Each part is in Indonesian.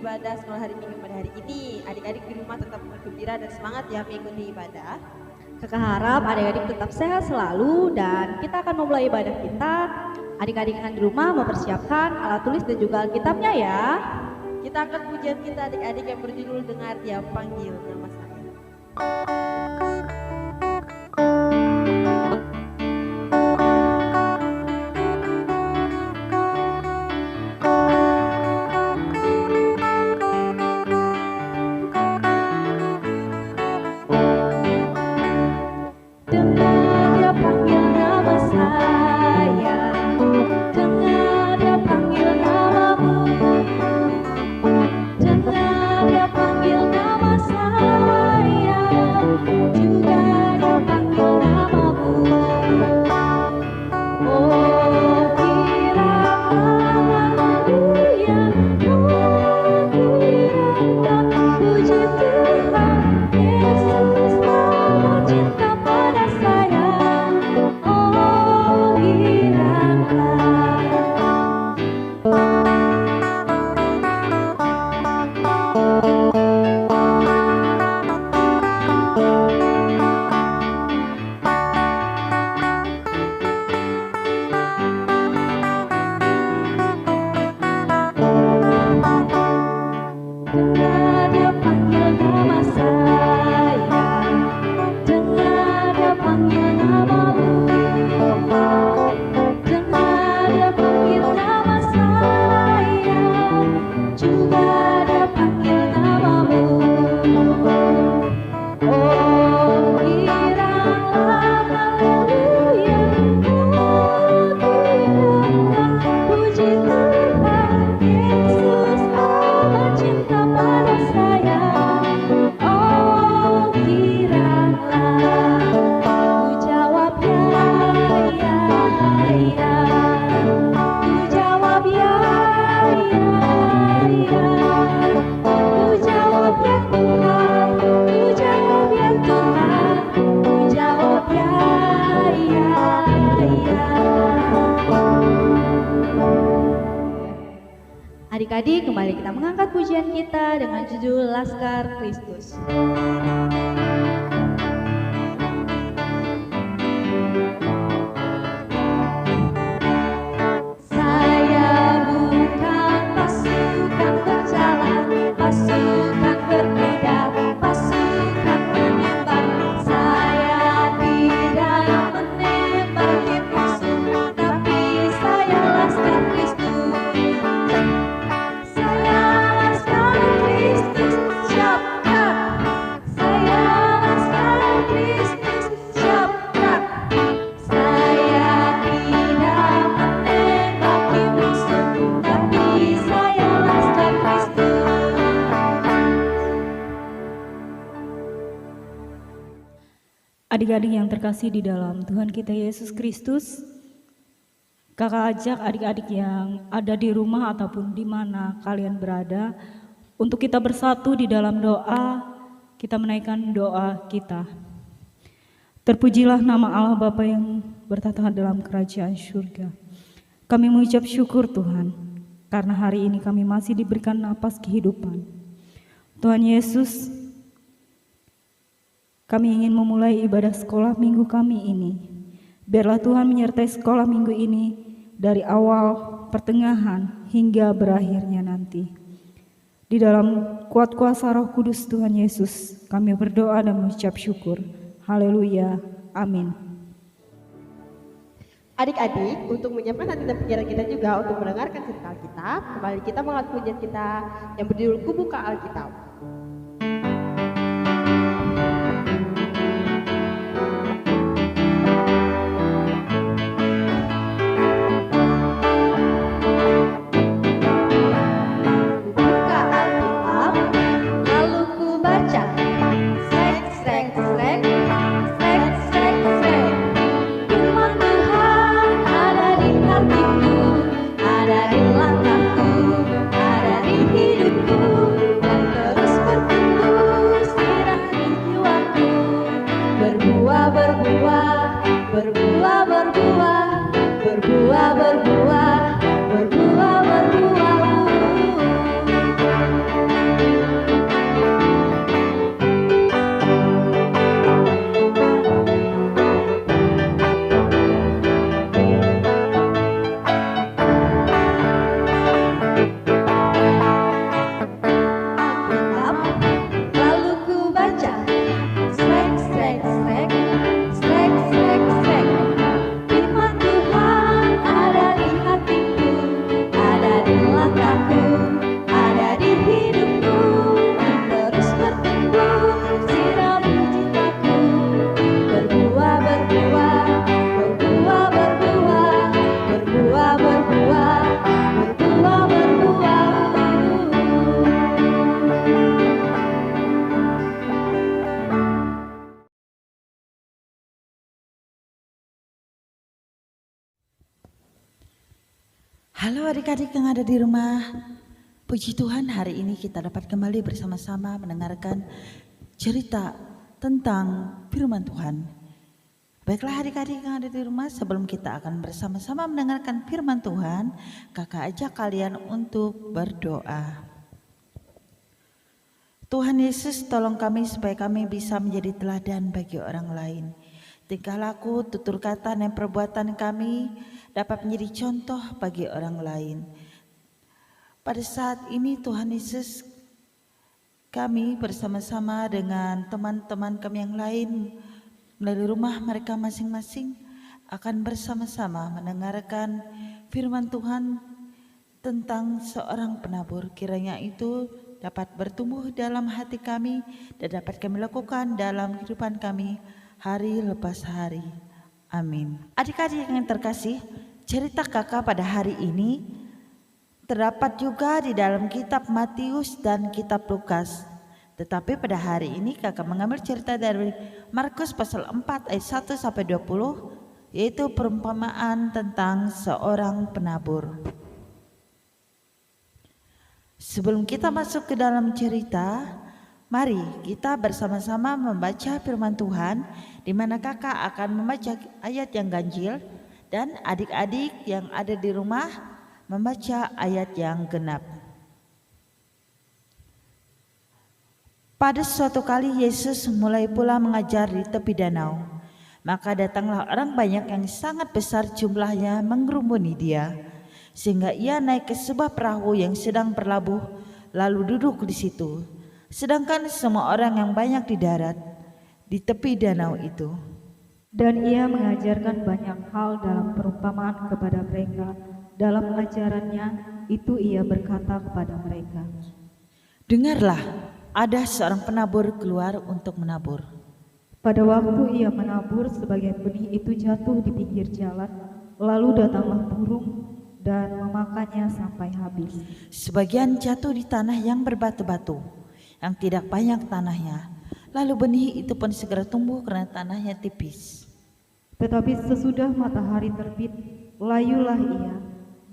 ibadah sekolah hari Minggu pada hari ini. Adik-adik di rumah tetap bergembira dan semangat ya mengikuti ibadah. Kakak harap adik-adik tetap sehat selalu dan kita akan memulai ibadah kita. Adik-adik yang di rumah mempersiapkan alat tulis dan juga Alkitabnya ya. Kita akan pujian kita adik-adik yang berjudul Dengar Dia Panggil Nama Saya. Adik-adik, kembali kita mengangkat pujian kita dengan judul Laskar Kristus. Adik-adik yang terkasih di dalam Tuhan kita Yesus Kristus, kakak ajak adik-adik yang ada di rumah ataupun di mana kalian berada, untuk kita bersatu di dalam doa, kita menaikkan doa kita. Terpujilah nama Allah Bapa yang bertata dalam kerajaan surga. Kami mengucap syukur Tuhan, karena hari ini kami masih diberikan napas kehidupan. Tuhan Yesus, kami ingin memulai ibadah sekolah minggu kami ini. Biarlah Tuhan menyertai sekolah minggu ini dari awal, pertengahan, hingga berakhirnya nanti. Di dalam kuat kuasa Roh Kudus Tuhan Yesus, kami berdoa dan mengucap syukur. Haleluya. Amin. Adik-adik, untuk menyiapkan hati dan pikiran kita juga untuk mendengarkan cerita Alkitab, kembali kita mengangkat pujian kita yang berjudul Kubuka Alkitab. Halo adik-adik yang ada di rumah. Puji Tuhan, hari ini kita dapat kembali bersama-sama mendengarkan cerita tentang firman Tuhan. Baiklah adik-adik yang ada di rumah, sebelum kita akan bersama-sama mendengarkan firman Tuhan, kakak ajak kalian untuk berdoa. Tuhan Yesus, tolong kami supaya kami bisa menjadi teladan bagi orang lain. Tingkah laku, tutur kata, dan perbuatan kami dapat menjadi contoh bagi orang lain. Pada saat ini Tuhan Yesus, kami bersama-sama dengan teman-teman kami yang lain melalui rumah mereka masing-masing akan bersama-sama mendengarkan firman Tuhan tentang seorang penabur. Kiranya itu dapat bertumbuh dalam hati kami dan dapat kami lakukan dalam kehidupan kami hari lepas hari. Amin. Adik-adik yang terkasih, cerita kakak pada hari ini terdapat juga di dalam kitab Matius dan kitab Lukas. Tetapi pada hari ini kakak mengambil cerita dari Markus pasal 4 ayat 1 sampai 20, yaitu perumpamaan tentang seorang penabur. Sebelum kita masuk ke dalam cerita, mari kita bersama-sama membaca firman Tuhan, di mana kakak akan membaca ayat yang ganjil dan adik-adik yang ada di rumah membaca ayat yang genap. Pada suatu kali Yesus mulai pula mengajar di tepi danau. Maka datanglah orang banyak yang sangat besar jumlahnya mengerumuni dia, sehingga ia naik ke sebuah perahu yang sedang berlabuh, lalu duduk di situ. Sedangkan semua orang yang banyak di darat di tepi danau itu. Dan ia mengajarkan banyak hal dalam perumpamaan kepada mereka. Dalam ajarannya itu ia berkata kepada mereka, dengarlah, ada seorang penabur keluar untuk menabur. pada waktu ia menabur, sebagian benih itu jatuh di pinggir jalan, lalu datanglah burung dan memakannya sampai habis. Sebagian jatuh di tanah yang berbatu-batu, yang tidak banyak tanahnya. Lalu benih itu pun segera tumbuh karena tanahnya tipis. Tetapi sesudah matahari terbit, layulah ia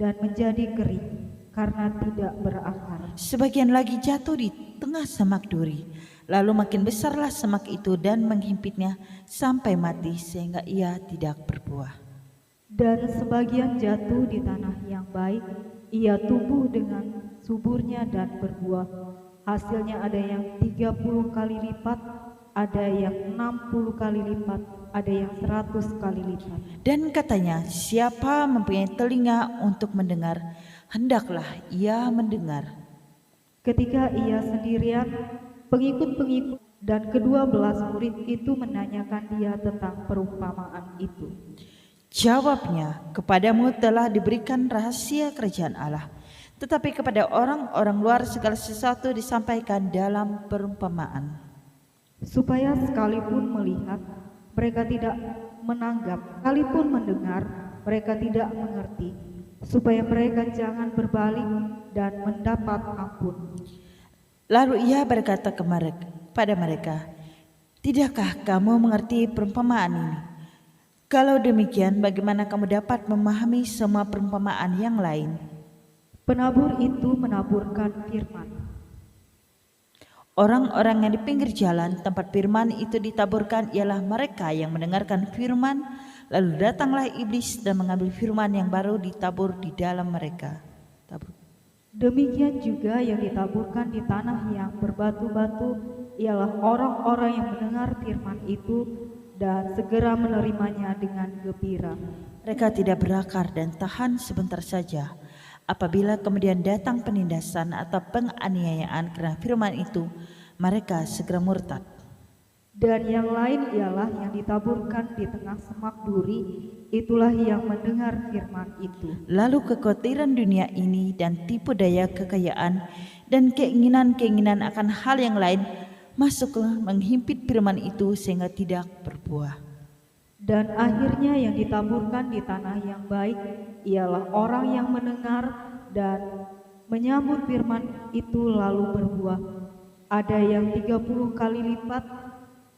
dan menjadi kering karena tidak berakar. Sebagian lagi jatuh di tengah semak duri, lalu makin besarlah semak itu dan menghimpitnya sampai mati sehingga ia tidak berbuah. Dan sebagian jatuh di tanah yang baik, ia tumbuh dengan suburnya dan berbuah. Hasilnya ada yang 30 kali lipat, ada yang 60 kali lipat, ada yang 100 kali lipat. Dan katanya, siapa mempunyai telinga untuk mendengar, hendaklah ia mendengar. Ketika ia sendirian, pengikut-pengikut dan ke-12 murid itu menanyakan dia tentang perumpamaan itu. Jawabnya, kepadamu telah diberikan rahasia kerajaan Allah, tetapi kepada orang-orang luar segala sesuatu disampaikan dalam perumpamaan, supaya sekalipun melihat, mereka tidak menanggap, sekalipun mendengar, mereka tidak mengerti, supaya mereka jangan berbalik dan mendapat ampun. Lalu ia berkata pada mereka, tidakkah kamu mengerti perumpamaan ini? Kalau demikian, bagaimana kamu dapat memahami semua perumpamaan yang lain? Penabur itu menaburkan firman. Orang-orang yang di pinggir jalan tempat firman itu ditaburkan ialah mereka yang mendengarkan firman, lalu datanglah iblis dan mengambil firman yang baru ditabur di dalam mereka. Demikian juga yang ditaburkan di tanah yang berbatu-batu ialah orang-orang yang mendengar firman itu dan segera menerimanya dengan gembira. Mereka tidak berakar dan tahan sebentar saja. Apabila kemudian datang penindasan atau penganiayaan karena firman itu, mereka segera murtad. Dan yang lain ialah yang ditaburkan di tengah semak duri, itulah yang mendengar firman itu. Lalu kekhawatiran dunia ini dan tipu daya kekayaan dan keinginan-keinginan akan hal yang lain masuklah menghimpit firman itu sehingga tidak berbuah. Dan akhirnya yang ditaburkan di tanah yang baik ialah orang yang mendengar dan menyambut firman itu lalu berbuah. Ada yang 30 kali lipat,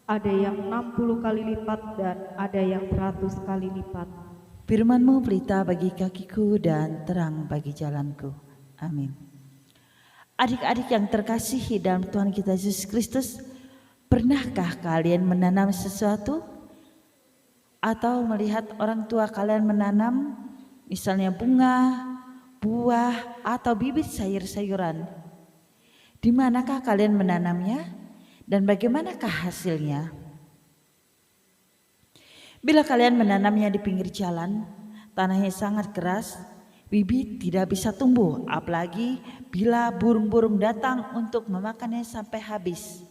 ada yang 60 kali lipat, dan ada yang 100 kali lipat. Firman-Mu pelita bagi kakiku dan terang bagi jalanku. Amin. Adik-adik yang terkasihi dalam Tuhan kita Yesus Kristus, pernahkah kalian menanam sesuatu? Atau melihat orang tua kalian menanam, misalnya bunga, buah, atau bibit sayur-sayuran? Di manakah kalian menanamnya dan bagaimanakah hasilnya? Bila kalian menanamnya di pinggir jalan, tanahnya sangat keras, bibit tidak bisa tumbuh, apalagi bila burung-burung datang untuk memakannya sampai habis.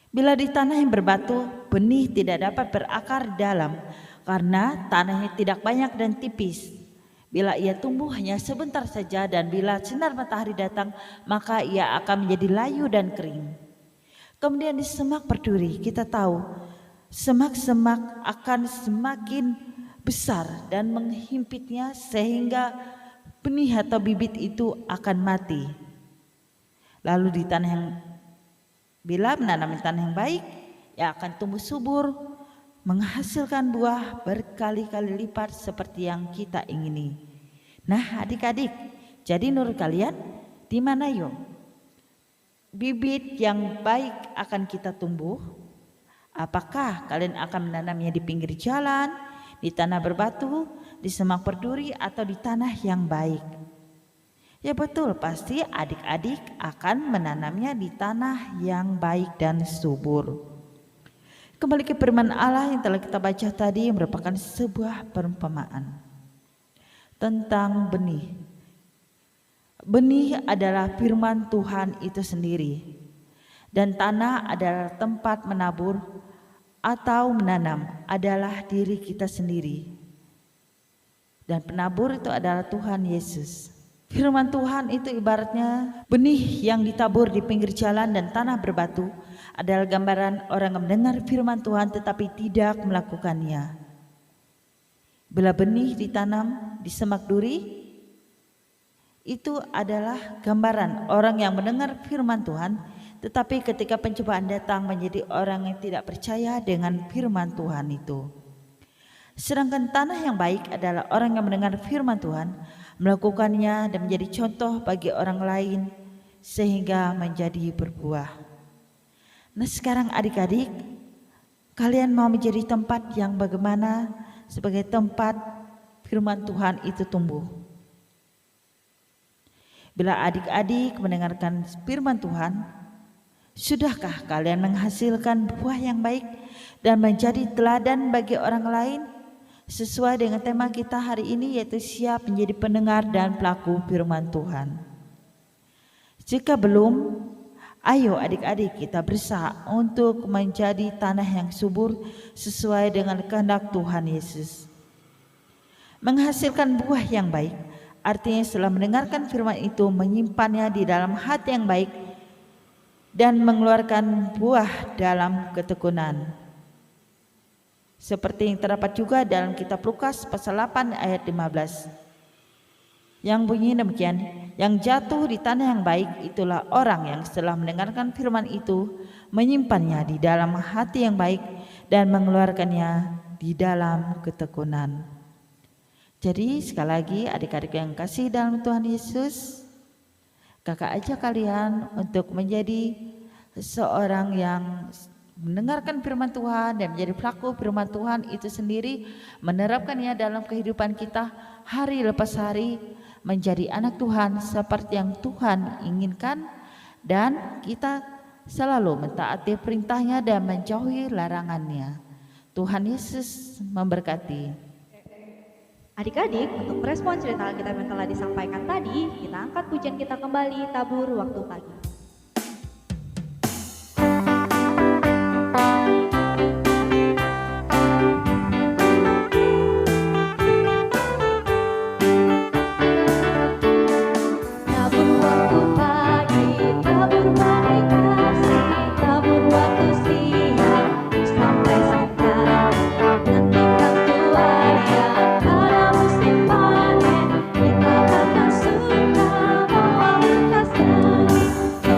Bila di tanah yang berbatu, benih tidak dapat berakar dalam karena tanahnya tidak banyak dan tipis. Bila ia tumbuh hanya sebentar saja dan bila sinar matahari datang, maka ia akan menjadi layu dan kering. Kemudian di semak berduri kita tahu semak-semak akan semakin besar dan menghimpitnya sehingga benih atau bibit itu akan mati. Lalu di tanah yang bila menanam di tanah yang baik, ia akan tumbuh subur, menghasilkan buah berkali-kali lipat seperti yang kita ingini. Nah, adik-adik, jadi menurut kalian di mana yuk bibit yang baik akan kita tumbuh? Apakah kalian akan menanamnya di pinggir jalan, di tanah berbatu, di semak berduri, atau di tanah yang baik? Ya betul, pasti adik-adik akan menanamnya di tanah yang baik dan subur. Kembali ke firman Allah yang telah kita baca tadi, merupakan sebuah perumpamaan tentang benih. Benih adalah firman Tuhan itu sendiri, dan tanah adalah tempat menabur atau menanam adalah diri kita sendiri. Dan penabur itu adalah Tuhan Yesus. Firman Tuhan itu ibaratnya benih yang ditabur di pinggir jalan dan tanah berbatu adalah gambaran orang yang mendengar firman Tuhan tetapi tidak melakukannya. Bila benih ditanam di semak duri, itu adalah gambaran orang yang mendengar firman Tuhan, tetapi ketika pencobaan datang menjadi orang yang tidak percaya dengan firman Tuhan itu. Sedangkan tanah yang baik adalah orang yang mendengar firman Tuhan, melakukannya dan menjadi contoh bagi orang lain sehingga menjadi berbuah. Nah sekarang adik-adik, kalian mau menjadi tempat yang bagaimana sebagai tempat firman Tuhan itu tumbuh? Bila adik-adik mendengarkan firman Tuhan, sudahkah kalian menghasilkan buah yang baik dan menjadi teladan bagi orang lain? Sesuai dengan tema kita hari ini, yaitu siap menjadi pendengar dan pelaku firman Tuhan. Jika belum, ayo adik-adik kita berusaha untuk menjadi tanah yang subur sesuai dengan kehendak Tuhan Yesus. Menghasilkan buah yang baik artinya setelah mendengarkan firman itu menyimpannya di dalam hati yang baik dan mengeluarkan buah dalam ketekunan. Seperti yang terdapat juga dalam kitab Lukas pasal 8 ayat 15. Yang bunyi demikian, yang jatuh di tanah yang baik itulah orang yang setelah mendengarkan firman itu menyimpannya di dalam hati yang baik dan mengeluarkannya di dalam ketekunan. Jadi sekali lagi adik-adik yang kasih dalam Tuhan Yesus, kakak ajak kalian untuk menjadi seorang yang mendengarkan firman Tuhan dan menjadi pelaku firman Tuhan itu sendiri, menerapkannya dalam kehidupan kita hari lepas hari, menjadi anak Tuhan seperti yang Tuhan inginkan, dan kita selalu mentaati perintahnya dan menjauhi larangannya. Tuhan Yesus memberkati. Adik-adik, untuk merespon cerita Alkitab yang telah disampaikan tadi, kita angkat pujian kita kembali, tabur waktu pagi. Tabur waktu pagi, tabur badai kasih, tabur waktu siang, sampai sekarang. Nantikan Tuhan yang pada musim panen, kita akan suka membawa kasih.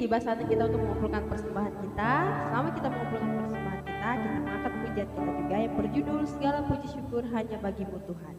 tiba saatnya kita untuk mengumpulkan persembahan kita. Selama kita mengumpulkan persembahan kita mengangkat pujian kita juga yang berjudul segala puji syukur hanya bagimu Tuhan.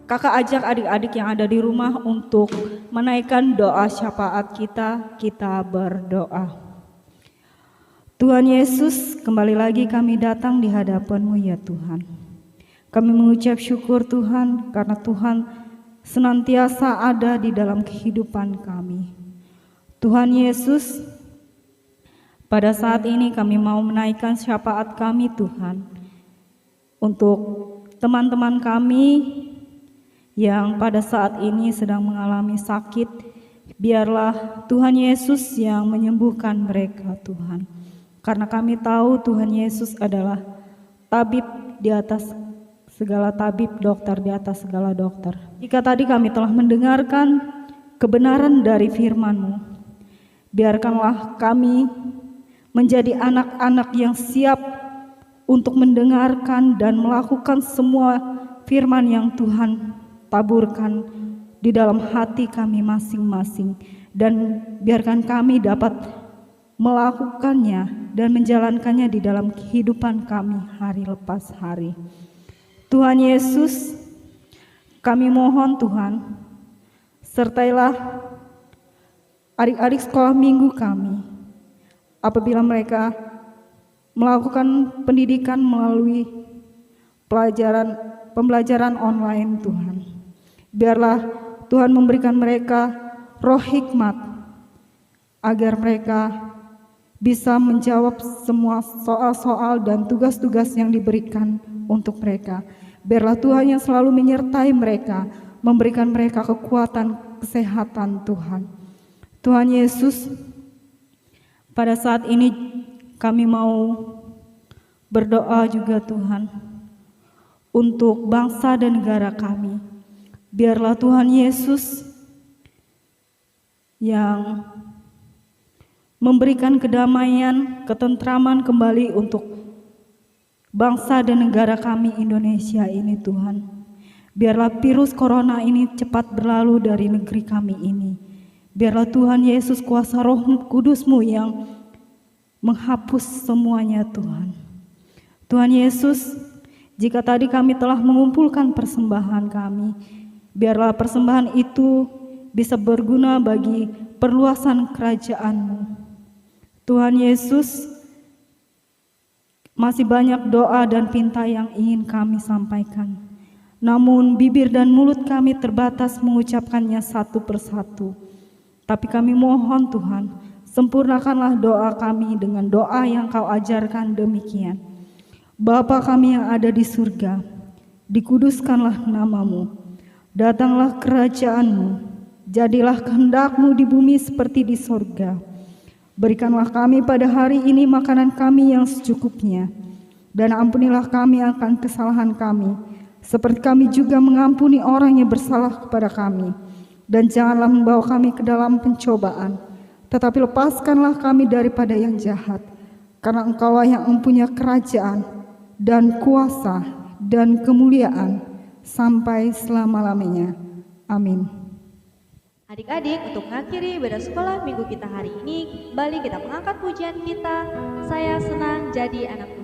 Kakak ajak adik-adik yang ada di rumah untuk menaikkan doa syafaat kita berdoa. Tuhan Yesus, kembali lagi kami datang di hadapan-Mu ya Tuhan. Kami mengucap syukur Tuhan karena Tuhan senantiasa ada di dalam kehidupan kami. Tuhan Yesus, pada saat ini kami mau menaikkan syafaat kami Tuhan untuk teman-teman kami yang pada saat ini sedang mengalami sakit. Biarlah Tuhan Yesus yang menyembuhkan mereka Tuhan. Karena kami tahu Tuhan Yesus adalah tabib di atas segala tabib, dokter di atas segala dokter. Jika tadi kami telah mendengarkan kebenaran dari firman-Mu, biarkanlah kami menjadi anak-anak yang siap untuk mendengarkan dan melakukan semua firman yang Tuhan taburkan di dalam hati kami masing-masing, dan biarkan kami dapat melakukannya dan menjalankannya di dalam kehidupan kami hari lepas hari. Tuhan Yesus, kami mohon Tuhan, sertailah adik-adik sekolah minggu kami apabila mereka melakukan pendidikan melalui pembelajaran online Tuhan. Biarlah Tuhan memberikan mereka roh hikmat agar mereka bisa menjawab semua soal-soal dan tugas-tugas yang diberikan untuk mereka. Biarlah Tuhan yang selalu menyertai mereka, memberikan mereka kekuatan, kesehatan Tuhan. Tuhan Yesus, pada saat ini kami mau berdoa juga Tuhan untuk bangsa dan negara kami. Biarlah Tuhan Yesus yang memberikan kedamaian, ketentraman kembali untuk bangsa dan negara kami Indonesia ini Tuhan. Biarlah virus corona ini cepat berlalu dari negeri kami ini. Biarlah Tuhan Yesus kuasa Roh Kudus-Mu yang menghapus semuanya Tuhan. Tuhan Yesus, jika tadi kami telah mengumpulkan persembahan kami, biarlah persembahan itu bisa berguna bagi perluasan kerajaan-Mu. Tuhan Yesus, masih banyak doa dan pinta yang ingin kami sampaikan. Namun bibir dan mulut kami terbatas mengucapkannya satu persatu. Tapi kami mohon Tuhan, sempurnakanlah doa kami dengan doa yang Kau ajarkan demikian. Bapa kami yang ada di surga, dikuduskanlah nama-Mu. Datanglah kerajaan-Mu, jadilah kehendak-Mu di bumi seperti di sorga. Berikanlah kami pada hari ini makanan kami yang secukupnya, dan ampunilah kami akan kesalahan kami, seperti kami juga mengampuni orang yang bersalah kepada kami. Dan janganlah membawa kami ke dalam pencobaan, tetapi lepaskanlah kami daripada yang jahat. Karena Engkaulah yang mempunyai kerajaan, dan kuasa, dan kemuliaan, sampai selama-lamanya. Amin. Adik-adik, untuk mengakhiri ibadah sekolah minggu kita hari ini, kembali kita mengangkat pujian kita, Saya Senang Jadi Anak Tuhan.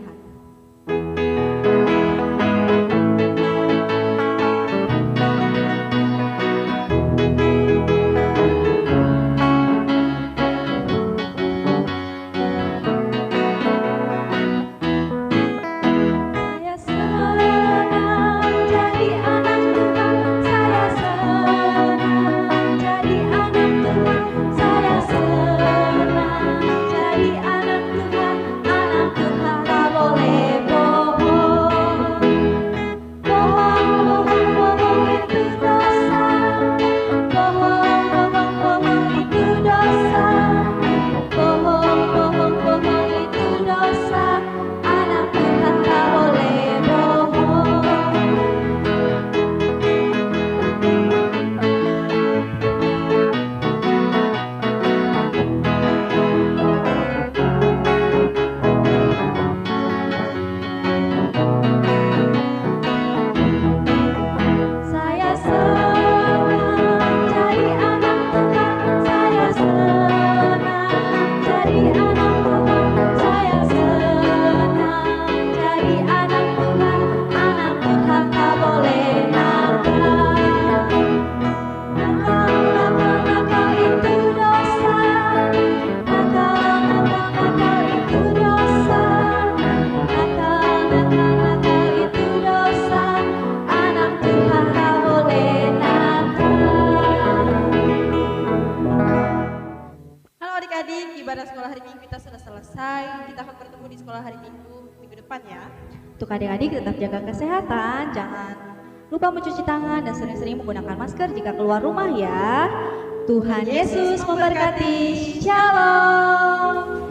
Ibadah sekolah hari Minggu kita sudah selesai. Kita akan bertemu di sekolah hari Minggu depan ya. Untuk adik-adik tetap jaga kesehatan, jangan lupa mencuci tangan dan sering-sering menggunakan masker jika keluar rumah ya. Tuhan Yesus memberkati. Shalom.